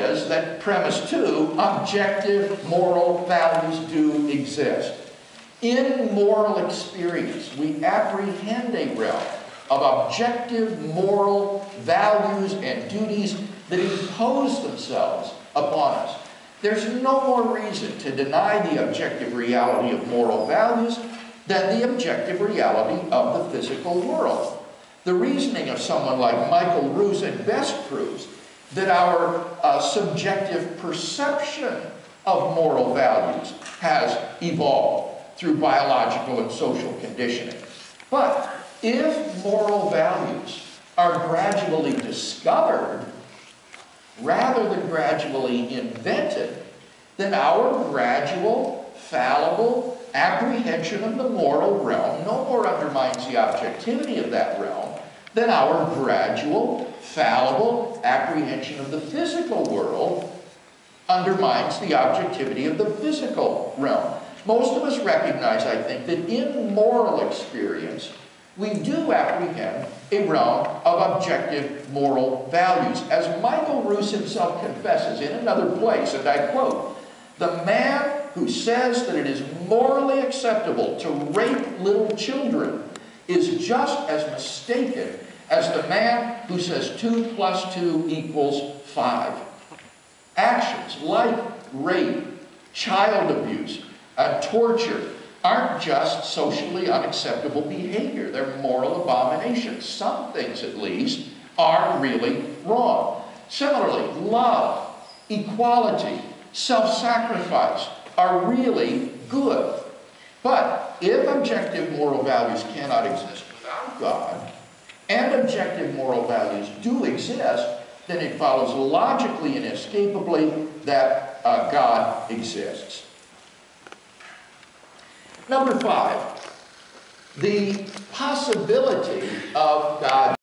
is that premise 2, objective moral values do exist. In moral experience, we apprehend a realm of objective moral values and duties that impose themselves upon us. There's no more reason to deny the objective reality of moral values than the objective reality of the physical world. The reasoning of someone like Michael Ruse at best proves that our subjective perception of moral values has evolved through biological and social conditioning. But if moral values are gradually discovered rather than gradually invented, then our gradual, fallible apprehension of the moral realm no more undermines the objectivity of that realm than our gradual, fallible apprehension of the physical world undermines the objectivity of the physical realm. Most of us recognize, I think, that in moral experience, we do apprehend a realm of objective moral values. As Michael Ruse himself confesses in another place, and I quote, "The man who says that it is morally acceptable to rape little children is just as mistaken as the man who says 2 + 2 = 5. Actions like rape, child abuse, torture aren't just socially unacceptable behavior. They're moral abominations. Some things, at least, are really wrong. Similarly, love, equality, self-sacrifice are really good. But if objective moral values cannot exist without God, and objective moral values do exist, then it follows logically and inescapably that God exists. Number 5, the possibility of God